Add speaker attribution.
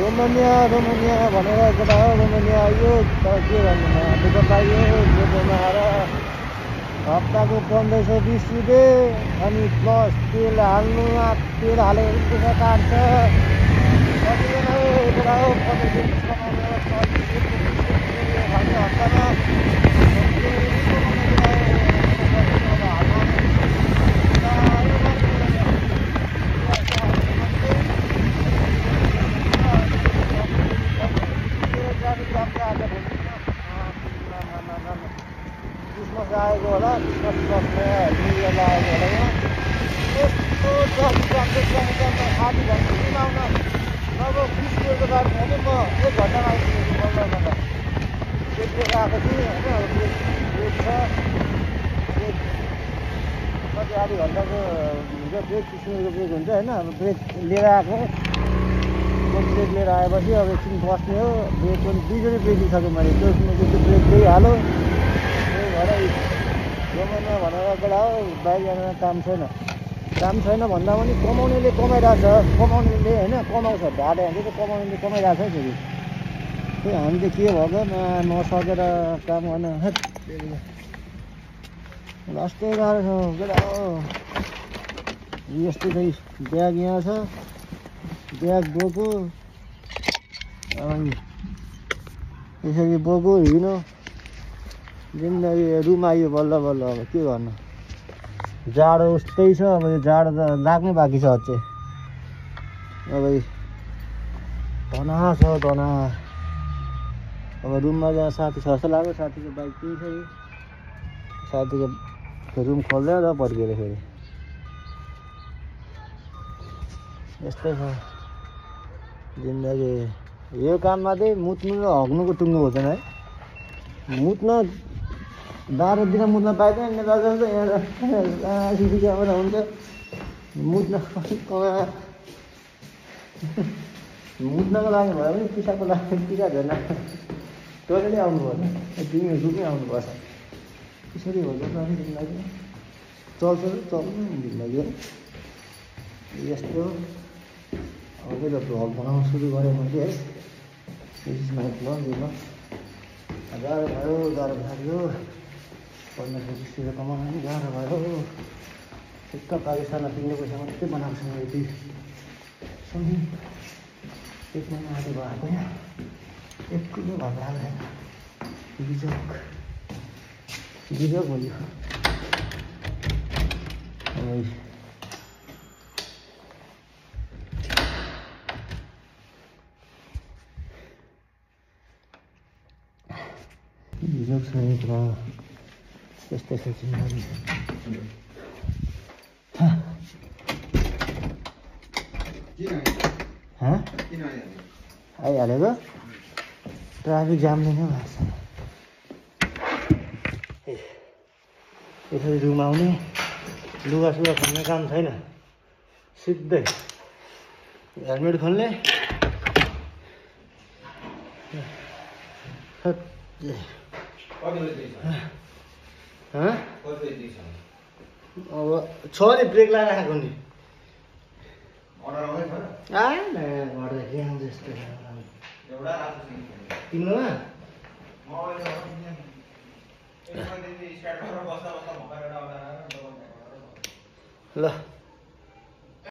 Speaker 1: Romania भनेर केटा हो रोमानिया आयो तर के भन्नु दुःख पाइयो गोटोमा आएर हप्ताको 1520 रुपियाँ अनि प्लस तेल हाल्नु तेल हालेर दुःख काट्छ कतिजना हो केटा हो 1520 कमाउने हप्तामा क्रिसमस आएको होला क्रिसमस बस्ने न्यु इयर लागेको होला यहाँ यस्तो ट्राफिक आधी घन्टा आउन अब 20 किलोको गाडी भने म 1 घन्टामा आइपुगेको बल्ल ब्रेक आएको थिएँ होइन अब ब्रेक छ ब्रेक कति आधी घन्टाको हुन्छ ब्रेक 30 मिनटको ब्रेक हुन्छ होइन अब ब्रेक लिएर आएको ब्रेक लिएर आएपछि अब एकछिन बस्ने हो ब्रेक पनि 2 जोडी ब्रेक लिइसक्यो मैले त्यो ब्रेक त्यही हालो त्यही भएर रोमानिया भनेर बेला हो बाहिर जान काम छैन भन्दा पनि कमाउनेले कमाइरहेछ कमाउनेले होइन कमाउँछ ढाडे हान्छ त कमाउनेले कमाइरहेछ फेरि त्यही हामी त के भएको नसकेर काम गर्न लास्टै गाह्रो छ बेला हो यस्तै चाहिँ ब्याग यहाँ छ ब्याग बोको यसरी बोको हिँड्नु जिन्दगी रुम आयो बल्ल अब के गर्नु जाडो उस्तै छ अब यो जाडो त लाग्नै बाँकी छ अझै अब धना छ धना अब रुममा जहाँ साथी छ जस्तो लाग्यो साथीको बाइक त्यही छ साथीको रुम खोल्दै र पड्केर फेरि यस्तै छ जिन्दगी यो काममा चाहिँ मुत्नु र हग्नुको टुङ्गो हुँदैन है मुत्न 12 दिन मुत्न पाइँदैन नेपाल जस्तो यहाँ सिसी क्यामेरा हुन्छ मुत्नको लागि भयो भने पिसाको लागि पिसा झन् टोइलेटै आउनुपर्छ तिमी रुमै आउनुपर्छ त्यसरी हुन्छ पनि जिन्दगी चल्छ जिन्दगी यस्तो अब चाहिँ भ्लग बनाउन सुरु गरेँ मैले है दिस इज माई भ्लग गाह्रो भयो 1520 रुपियाँ कमाउनु पनि गाह्रो भयो ठिक्क पाकिस्तानमा तिम्रो पैसा मात्रै बनाएको छु मैले सुनि 1 महिना आधी भएको यहाँ 1 किलो भएको हाल्दैन बिजोक भयो बिजोक छ नि पुरा त्यस्तै छ जिन्दगी आइहालेको ट्राफिक जामले नै भएको छ यसरी रुम आउने लुगासुगा खोल्ने काम छैन सिधै हेलमेट खोल्ने अब छ नि ब्रेक लगाएर आएको नि तिम्रोमा ल